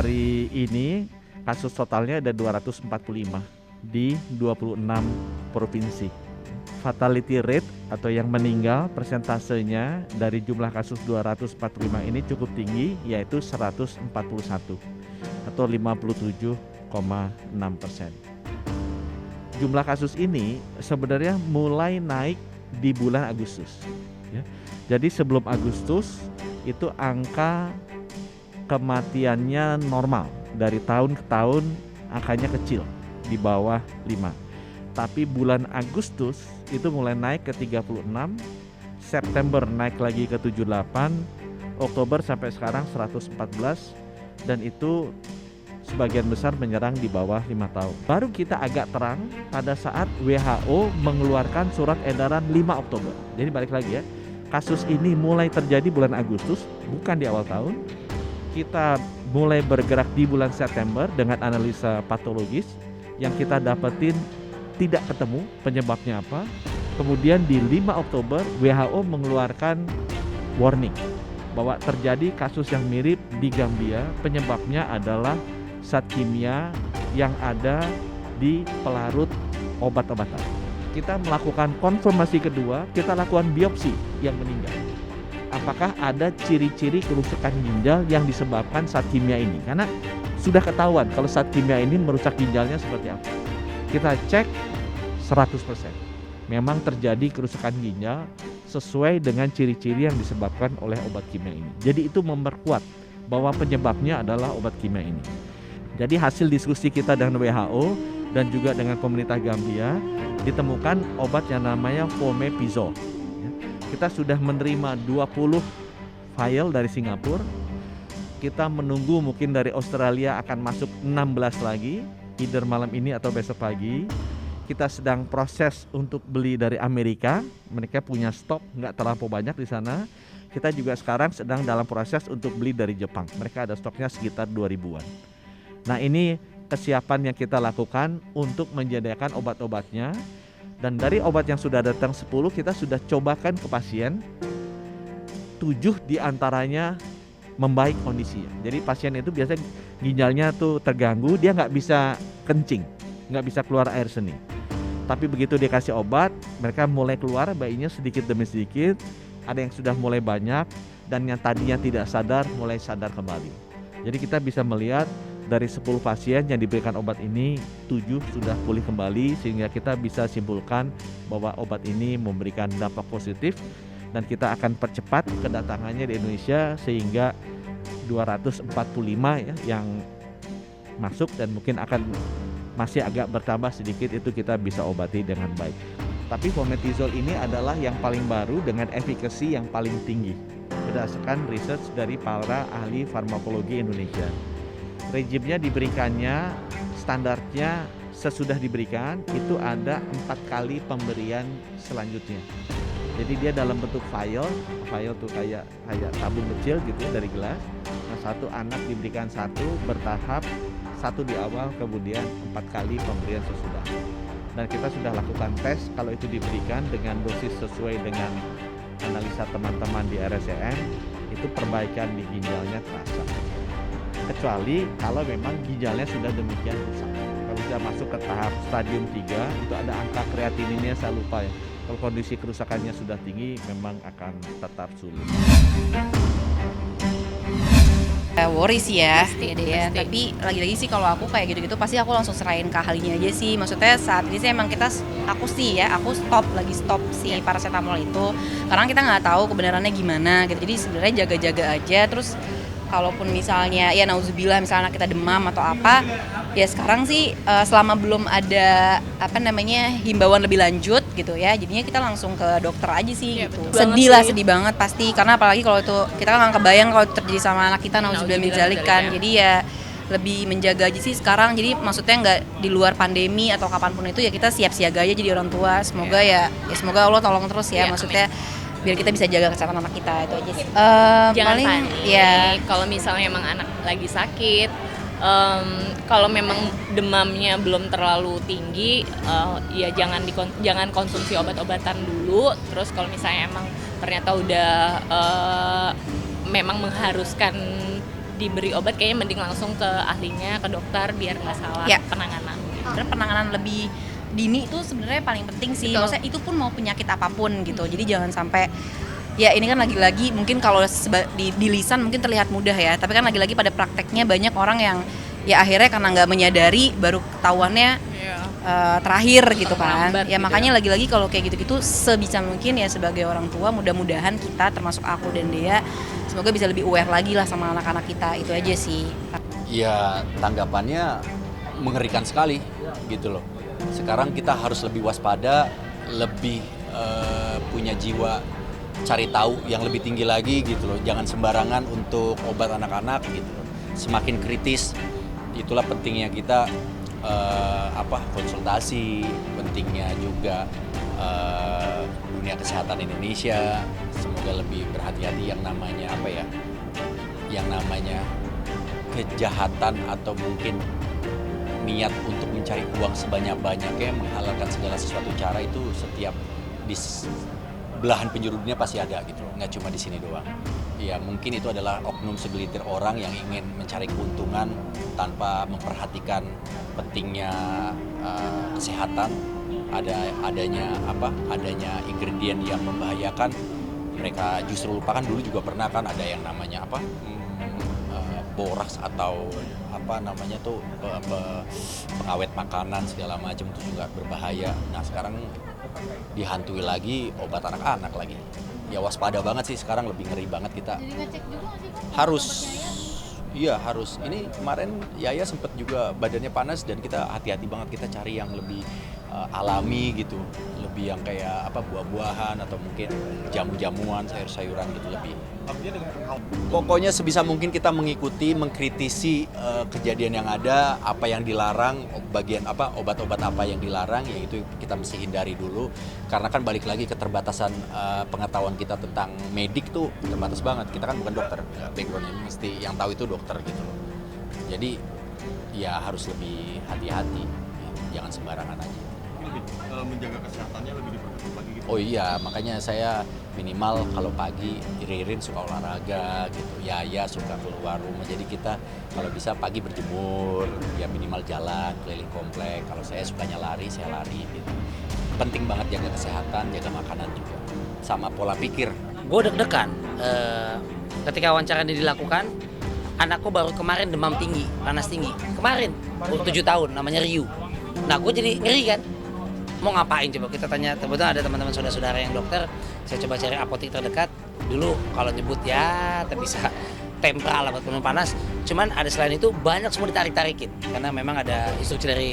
hari ini kasus totalnya ada 245 di 26 provinsi. Fatality rate atau yang meninggal persentasenya dari jumlah kasus 245 ini cukup tinggi, yaitu 141 atau 57,6%. Jumlah kasus ini sebenarnya mulai naik di bulan Agustus. Ya. Jadi sebelum Agustus itu angka kematiannya normal, dari tahun ke tahun angkanya kecil di bawah 5. Tapi bulan Agustus itu mulai naik ke 36, September naik lagi ke 78, Oktober sampai sekarang 114, dan itu sebagian besar menyerang di bawah 5 tahun. Baru kita agak terang pada saat WHO mengeluarkan surat edaran 5 Oktober. Jadi balik lagi ya, kasus ini mulai terjadi bulan Agustus, bukan di awal tahun. Kita mulai bergerak di bulan September dengan analisa patologis yang kita dapetin tidak ketemu penyebabnya apa. Kemudian di 5 Oktober WHO mengeluarkan warning bahwa terjadi kasus yang mirip di Gambia, penyebabnya adalah zat kimia yang ada di pelarut obat-obatan. Kita melakukan konfirmasi kedua, kita lakukan biopsi yang meninggal. Apakah ada ciri-ciri kerusakan ginjal yang disebabkan zat kimia ini? Karena sudah ketahuan kalau zat kimia ini merusak ginjalnya seperti apa. Kita cek 100%. Memang terjadi kerusakan ginjal sesuai dengan ciri-ciri yang disebabkan oleh obat kimia ini. Jadi itu memperkuat bahwa penyebabnya adalah obat kimia ini. Jadi hasil diskusi kita dengan WHO dan juga dengan pemerintah Gambia, ditemukan obat yang namanya fomepizole. Kita sudah menerima 20 file dari Singapura. Kita menunggu mungkin dari Australia akan masuk 16 lagi, either malam ini atau besok pagi. Kita sedang proses untuk beli dari Amerika. Mereka punya stok nggak terlampau banyak di sana. Kita juga sekarang sedang dalam proses untuk beli dari Jepang. Mereka ada stoknya sekitar 2000-an. Nah, ini kesiapan yang kita lakukan untuk menyediakan obat-obatnya. Dan dari obat yang sudah datang 10, kita sudah cobakan ke pasien. 7 diantaranya membaik kondisinya. Jadi pasien itu biasanya ginjalnya tuh terganggu, dia nggak bisa kencing, nggak bisa keluar air seni. Tapi begitu dikasih obat, mereka mulai keluar bayinya sedikit demi sedikit. Ada yang sudah mulai banyak, dan yang tadinya tidak sadar mulai sadar kembali. Jadi kita bisa melihat dari 10 pasien yang diberikan obat ini, 7 sudah pulih kembali, sehingga kita bisa simpulkan bahwa obat ini memberikan dampak positif, dan kita akan percepat kedatangannya di Indonesia sehingga 245 ya yang masuk, dan mungkin akan masih agak bertambah sedikit, itu kita bisa obati dengan baik. Tapi fomepizole ini adalah yang paling baru dengan efikasi yang paling tinggi berdasarkan research dari para ahli farmakologi Indonesia. Rejimnya diberikannya, standarnya sesudah diberikan itu ada 4 kali pemberian selanjutnya. Jadi dia dalam bentuk vial tuh kayak tabung kecil gitu dari gelas. Nah, satu anak diberikan satu bertahap, satu di awal, kemudian 4 kali pemberian sesudah. Dan kita sudah lakukan tes kalau itu diberikan dengan dosis sesuai dengan analisa teman-teman di RSCM, itu perbaikan di ginjalnya terasa. Kecuali kalau memang ginjalnya sudah demikian rusak. Kalau sudah masuk ke tahap stadium 3, itu ada angka kreatininnya, saya lupa ya. Kalau kondisi kerusakannya sudah tinggi, memang akan tetap sulit. Worry sih ya, Pasti. tapi lagi-lagi sih kalau aku kayak gitu-gitu pasti aku langsung serahin ke ahlinya aja sih. Maksudnya saat ini sih emang aku stop si paracetamol itu, karena kita nggak tahu kebenarannya gimana gitu. Jadi sebenarnya jaga-jaga aja. Terus kalaupun misalnya ya nauzubillah misalnya kita demam atau apa, ya sekarang sih selama belum ada himbauan lebih lanjut gitu ya, jadinya kita langsung ke dokter aja sih gitu. Sedih banget pasti, karena apalagi kalau itu kita nggak kebayang kalau itu terjadi sama anak kita, nauzubillah min dzalik kan. Jadi ya lebih menjaga aja sih sekarang. Jadi maksudnya nggak di luar pandemi atau kapanpun itu ya kita siap siaga aja jadi orang tua. Semoga semoga Allah tolong terus ya, maksudnya biar kita bisa jaga kesehatan anak kita, itu aja sih. Jangan Paling panik. ya Kalau misalnya emang anak lagi sakit, kalau memang demamnya belum terlalu tinggi, ya jangan konsumsi obat-obatan dulu. Terus kalau misalnya emang ternyata udah memang mengharuskan diberi obat kayaknya mending langsung ke ahlinya, ke dokter biar nggak salah Ya. penanganan. Sebenarnya penanganan lebih dini itu sebenarnya paling penting sih. Betul. Maksudnya itu pun mau penyakit apapun gitu. Jadi jangan sampai ya ini kan lagi-lagi mungkin kalau di lisan mungkin terlihat mudah ya, tapi kan lagi-lagi pada prakteknya banyak orang yang ya akhirnya karena nggak menyadari baru ketahuannya terakhir gitu kan. Terlambat Ya gitu makanya lagi-lagi kalau kayak gitu-gitu sebisa mungkin ya sebagai orang tua mudah-mudahan kita termasuk aku dan Dea semoga bisa lebih aware lagi lah sama anak-anak kita, itu aja sih. Ya tanggapannya mengerikan sekali gitu loh. Sekarang kita harus lebih waspada, lebih punya jiwa cari tahu yang lebih tinggi lagi gitu loh. Jangan sembarangan untuk obat anak-anak gitu loh. Semakin kritis, itulah pentingnya kita konsultasi, pentingnya juga dunia kesehatan Indonesia semoga lebih berhati-hati yang namanya yang namanya kejahatan atau mungkin niat untuk mencari uang sebanyak-banyaknya menghalalkan segala sesuatu cara itu setiap di belahan penjuru dunia pasti ada gitu loh, nggak cuma di sini doang. Ya mungkin itu adalah oknum segelintir orang yang ingin mencari keuntungan tanpa memperhatikan pentingnya kesehatan, adanya ingredient yang membahayakan. Mereka justru lupakan. Dulu juga pernah kan ada yang namanya boraks atau pengawet makanan segala macam itu juga berbahaya. Nah sekarang dihantui lagi obat anak-anak lagi. Ya waspada banget sih sekarang, lebih ngeri banget kita. Jadi ngecek juga nggak sih Kak? Harus. Iya harus. Ini kemarin Yaya sempet juga badannya panas dan kita hati-hati banget, kita cari yang lebih alami gitu, lebih yang kayak buah-buahan atau mungkin jamu-jamuan, sayur-sayuran gitu lebih. Pokoknya sebisa mungkin kita mengikuti, mengkritisi kejadian yang ada, apa yang dilarang, obat-obat apa yang dilarang, ya itu kita mesti hindari dulu. Karena kan balik lagi keterbatasan pengetahuan kita tentang medik tuh terbatas banget. Kita kan bukan dokter, backgroundnya mesti yang tahu itu dokter gitu loh. Jadi ya harus lebih hati-hati, jangan sembarangan aja. Menjaga kesehatannya lebih diperketat lagi gitu. Oh iya, makanya saya minimal kalau pagi Ririn suka olahraga gitu, Yaya suka keluar rumah. Jadi kita kalau bisa pagi berjemur, ya minimal jalan keliling komplek. Kalau saya sukanya lari, saya lari gitu. Penting banget jaga kesehatan, jaga makanan juga. Sama pola pikir. Gue deg-degan ketika wawancara ini dilakukan. Anakku baru kemarin demam tinggi, panas tinggi. Kemarin, umur 7 tahun, namanya Ryu. Nah gue jadi ngeri kan. Mau ngapain coba, kita tanya, kebetulan ada teman-teman saudara-saudara yang dokter, saya coba cari apotek terdekat. Dulu kalau nyebut ya bisa tempra lah buat minum panas, cuman ada selain itu banyak semua ditarik-tarikin karena memang ada instruksi dari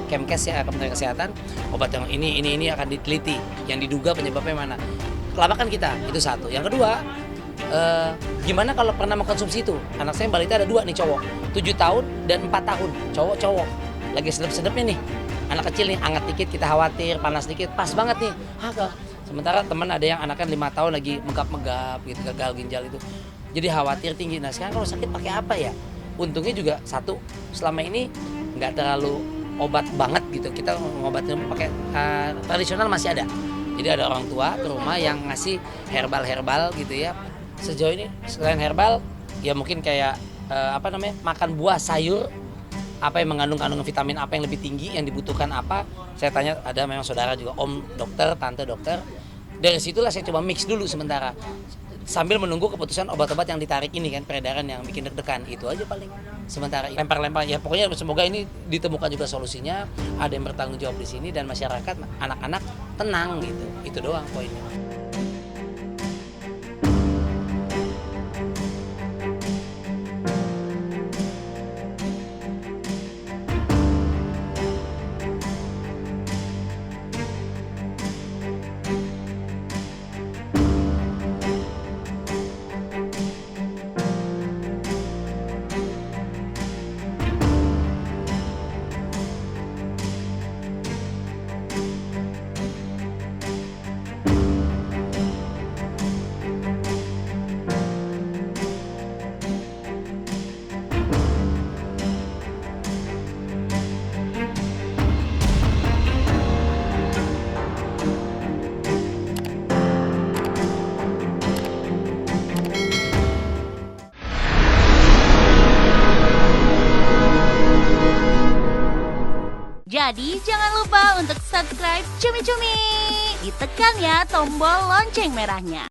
Kemkes ya, Kementerian Kesehatan, obat yang ini akan diteliti yang diduga penyebabnya mana. Kelabakan kita, itu satu. Yang kedua, gimana kalau pernah mengkonsumsi itu? Anak saya yang balita ada 2 nih cowok, 7 tahun dan 4 tahun, cowok-cowok lagi sedep-sedepnya nih. Anak kecil nih, hangat dikit kita khawatir, panas dikit, pas banget nih. Sementara teman ada yang anaknya 5 tahun lagi megap-megap gitu, gagal ginjal itu. Jadi khawatir tinggi. Nah sekarang kalau sakit pakai apa ya? Untungnya juga satu, selama ini nggak terlalu obat banget gitu. Kita ngobatin pakai tradisional masih ada. Jadi ada orang tua ke rumah yang ngasih herbal gitu ya. Sejauh ini selain herbal, ya mungkin kayak makan buah, sayur, apa yang mengandung kandungan vitamin apa yang lebih tinggi, yang dibutuhkan apa. Saya tanya, ada memang saudara juga, om dokter, tante dokter. Dari situlah saya coba mix dulu sementara, sambil menunggu keputusan obat-obat yang ditarik ini kan, peredaran yang bikin deg-degan. Itu aja paling sementara, lempar-lempar ya. Pokoknya semoga ini ditemukan juga solusinya, ada yang bertanggung jawab di sini, dan masyarakat, anak-anak tenang gitu. Itu doang poinnya. Jadi jangan lupa untuk subscribe Cumi Cumi. Ditekan ya tombol lonceng merahnya.